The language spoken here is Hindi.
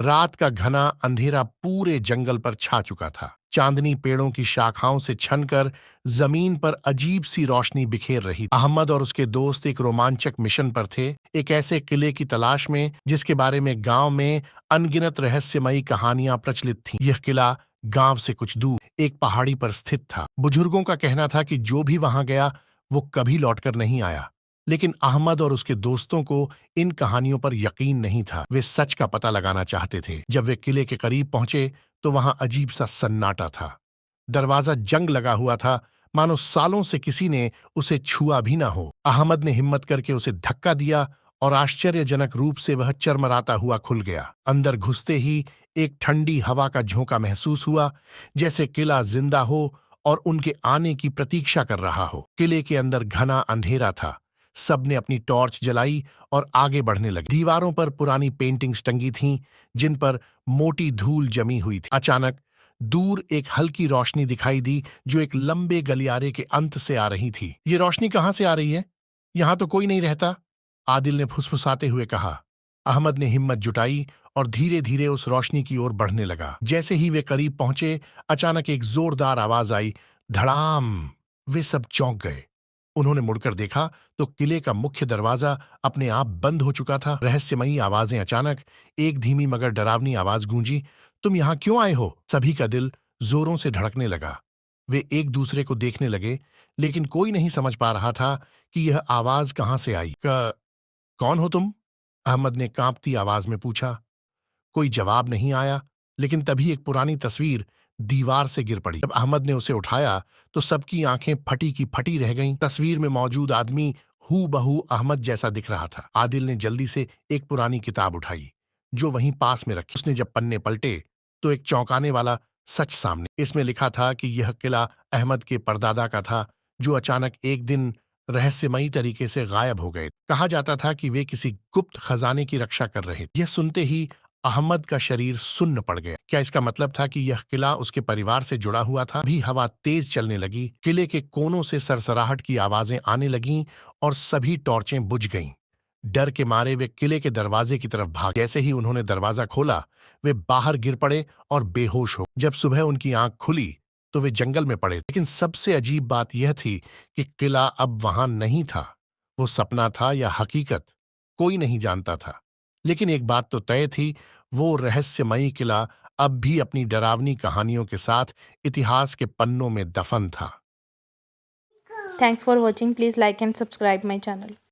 रात का घना अंधेरा पूरे जंगल पर छा चुका था। चांदनी पेड़ों की शाखाओं से छनकर जमीन पर अजीब सी रोशनी बिखेर रही। अहमद और उसके दोस्त एक रोमांचक मिशन पर थे, एक ऐसे किले की तलाश में जिसके बारे में गांव में अनगिनत रहस्यमयी कहानियां प्रचलित थीं। यह किला गांव से कुछ दूर एक पहाड़ी पर स्थित था। बुजुर्गों का कहना था कि जो भी वहां गया वो कभी लौटकर नहीं आया। लेकिन अहमद और उसके दोस्तों को इन कहानियों पर यकीन नहीं था। वे सच का पता लगाना चाहते थे। जब वे किले के करीब पहुंचे तो वहां अजीब सा सन्नाटा था। दरवाजा जंग लगा हुआ था, मानो सालों से किसी ने उसे छुआ भी ना हो। अहमद ने हिम्मत करके उसे धक्का दिया और आश्चर्यजनक रूप से वह चरमराता हुआ खुल गया। अंदर घुसते ही एक ठंडी हवा का झोंका महसूस हुआ, जैसे किला जिंदा हो और उनके आने की प्रतीक्षा कर रहा हो। किले के अंदर घना अंधेरा था। सबने अपनी टॉर्च जलाई और आगे बढ़ने लगे। दीवारों पर पुरानी पेंटिंग्स टंगी थीं, जिन पर मोटी धूल जमी हुई थी। अचानक दूर एक हल्की रोशनी दिखाई दी, जो एक लंबे गलियारे के अंत से आ रही थी। ये रोशनी कहां से आ रही है? यहां तो कोई नहीं रहता, आदिल ने फुसफुसाते हुए कहा। अहमद ने हिम्मत जुटाई और धीरे धीरे उस रोशनी की ओर बढ़ने लगा। जैसे ही वे करीब पहुंचे, अचानक एक जोरदार आवाज आई, धड़ाम। वे सब चौंक गए। उन्होंने मुड़कर देखा तो किले का मुख्य दरवाजा अपने आप बंद हो चुका था। रहस्यमयी आवाजें अचानक एक धीमी मगर डरावनी आवाज गूंजी, तुम यहां क्यों आए हो? सभी का दिल जोरों से धड़कने लगा। वे एक दूसरे को देखने लगे, लेकिन कोई नहीं समझ पा रहा था कि यह आवाज कहां से आई। कौन हो तुम? अहमद ने कांपती आवाज में पूछा। कोई जवाब नहीं आया, लेकिन तभी एक पुरानी तस्वीर दीवार से गिर पड़ी। जब अहमद ने उसे उठाया तो सबकी आंखें फटी की फटी रह गईं। तस्वीर में मौजूद आदमी हूबहू अहमद जैसा दिख रहा था। आदिल ने जल्दी से एक पुरानी किताब उठाई, जो वहीं पास में रखी। उसने जब पन्ने पलटे तो एक चौंकाने वाला सच सामने। इसमें लिखा था कि यह किला अहमद के परदादा का था, जो अचानक एक दिन रहस्यमयी तरीके से गायब हो गए। कहा जाता था कि वे किसी गुप्त खजाने की रक्षा कर रहे थे। यह सुनते ही अहमद का शरीर सुन्न पड़ गया। क्या इसका मतलब था कि यह किला उसके परिवार से जुड़ा हुआ था? भी हवा तेज चलने लगी। किले के कोनों से सरसराहट की आवाजें आने लगीं और सभी टॉर्चें बुझ गईं। डर के मारे वे किले के दरवाजे की तरफ भागे। जैसे ही उन्होंने दरवाजा खोला, वे बाहर गिर पड़े और बेहोश हो। जब सुबह उनकी आंख खुली तो वे जंगल में पड़े। लेकिन सबसे अजीब बात यह थी कि किला अब वहां नहीं था। वो सपना था या हकीकत, कोई नहीं जानता था। लेकिन एक बात तो तय थी, वो रहस्यमयी किला अब भी अपनी डरावनी कहानियों के साथ इतिहास के पन्नों में दफन था। Thanks for watching. Please like and subscribe my channel.